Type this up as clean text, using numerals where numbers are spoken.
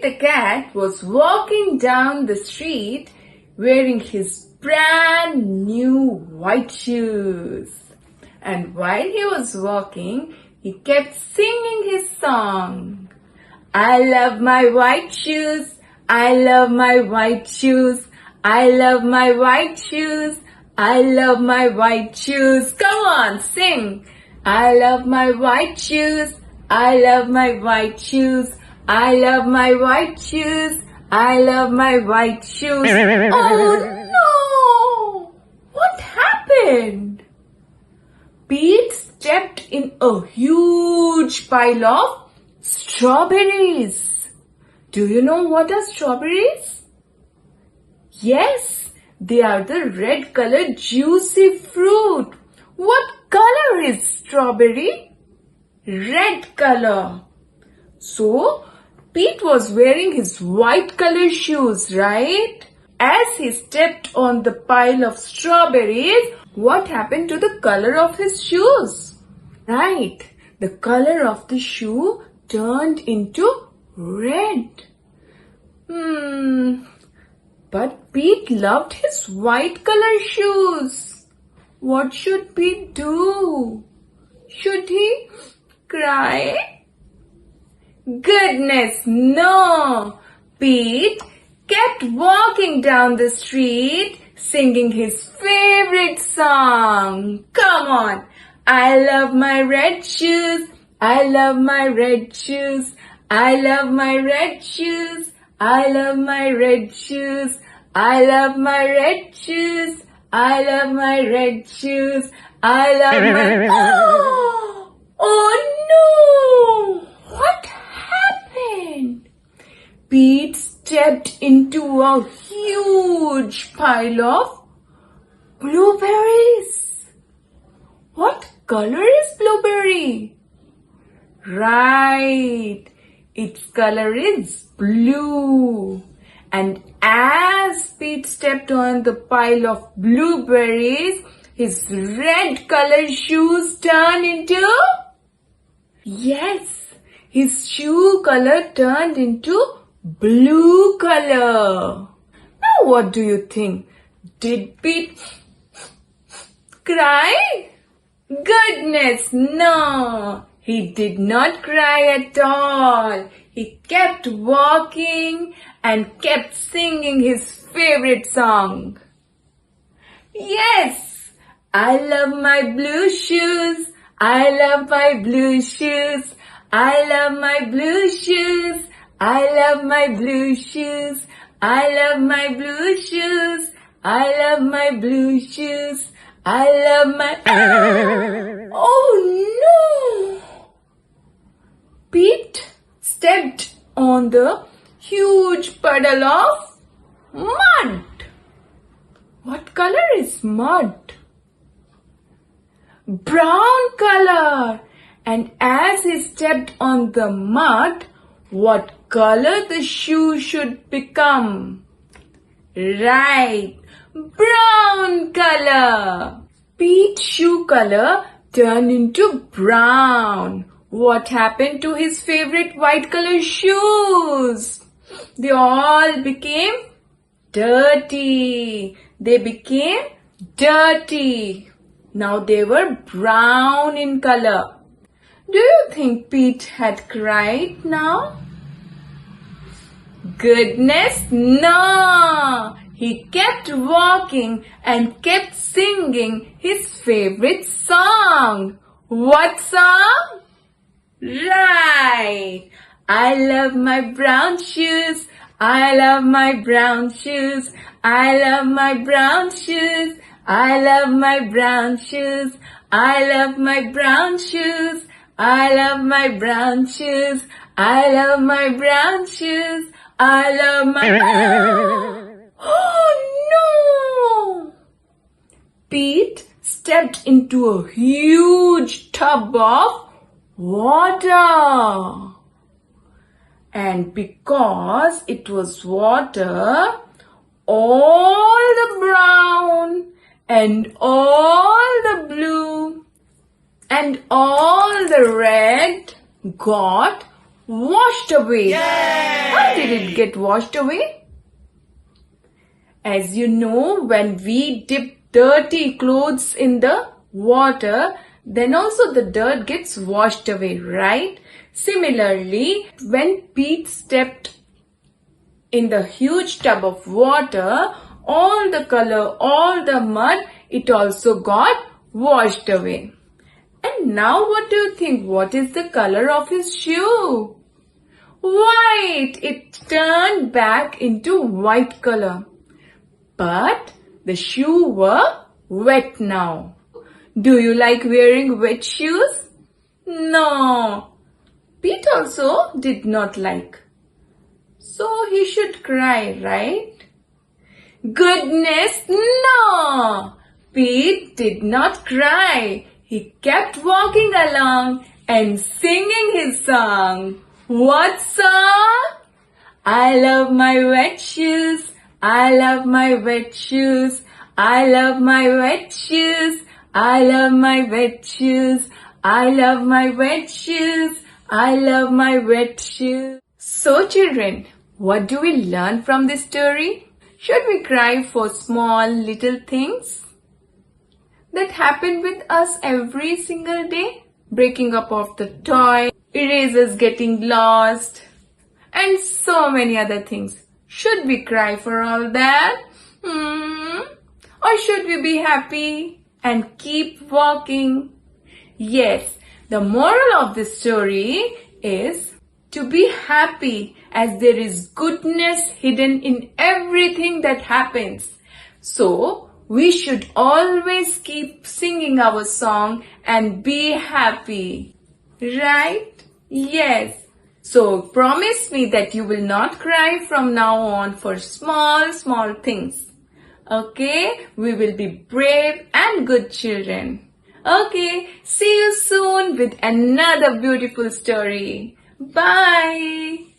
Pete the cat was walking down the street wearing his brand new white shoes. And while he was walking, he kept singing his song. I love my white shoes. I love my white shoes. I love my white shoes. I love my white shoes. Come on, sing. I love my white shoes. I love my white shoes. I love my white shoes. I love my white shoes. Oh no! What happened? Pete stepped in a huge pile of strawberries. Do you know what are strawberries? Yes, they are the red colored juicy fruit. What color is strawberry? Red color. So, Pete was wearing his white color shoes, right? As he stepped on the pile of strawberries, what happened to the color of his shoes? Right, the color of the shoe turned into red. But Pete loved his white color shoes. What should Pete do? Should he cry? Goodness, no! Pete kept walking down the street singing his favorite song. Come on! I love my red shoes. I love my red shoes. I love my red shoes. I love my red shoes. I love my red shoes. I love my red shoes. I love my... Oh no! What happened? Pete stepped into a huge pile of blueberries. What color is blueberry? Right, its color is blue. And as Pete stepped on the pile of blueberries, his red colored shoes turned into... Yes, his shoe color turned into blue color. Now what do you think? Did Pete cry? Goodness, no! He did not cry at all. He kept walking and kept singing his favorite song. Yes, I love my blue shoes. I love my blue shoes. I love my blue shoes. I love my blue shoes. I love my blue shoes. I love my blue shoes. I love my... Oh no! Pete stepped on the huge puddle of mud. What color is mud? Brown color. And as he stepped on the mud, what color the shoe should become? Right, brown color. Pete's shoe color turned into brown. What happened to his favorite white color shoes? They all became dirty. They became dirty. Now they were brown in color. Do you think Pete had cried now? Goodness, no! He kept walking and kept singing his favorite song. What song? Right! I love my brown shoes. I love my brown shoes. I love my brown shoes. I love my brown shoes. I love my brown shoes. I love my brown shoes. I love my brown shoes. I love my... Oh no! Pete stepped into a huge tub of water. And because it was water, all the brown and all the blue and all the red got washed away. Yay! How did it get washed away? As you know, when we dip dirty clothes in the water, then also the dirt gets washed away, right? Similarly, when Pete stepped in the huge tub of water, all the color, all the mud, it also got washed away. And now what do you think? What is the color of his shoe? White! It turned back into white color. But the shoe were wet now. Do you like wearing wet shoes? No. Pete also did not like. So he should cry, right? Goodness, no! Pete did not cry. He kept walking along and singing his song. What song? I love my wet shoes. I love my wet shoes. I love my wet shoes. I love my wet shoes. I love my wet shoes. I love my wet shoes. So children, what do we learn from this story? Should we cry for small little things that happen with us every single day? Breaking up of the toy, erasers getting lost, and so many other things. Should we cry for all that? Or should we be happy and keep walking? Yes, the moral of this story is to be happy, as there is goodness hidden in everything that happens. So, we should always keep singing our song and be happy. Right? Yes. So, promise me that you will not cry from now on for small things. Okay? We will be brave and good children. Okay, see you soon with another beautiful story. Bye.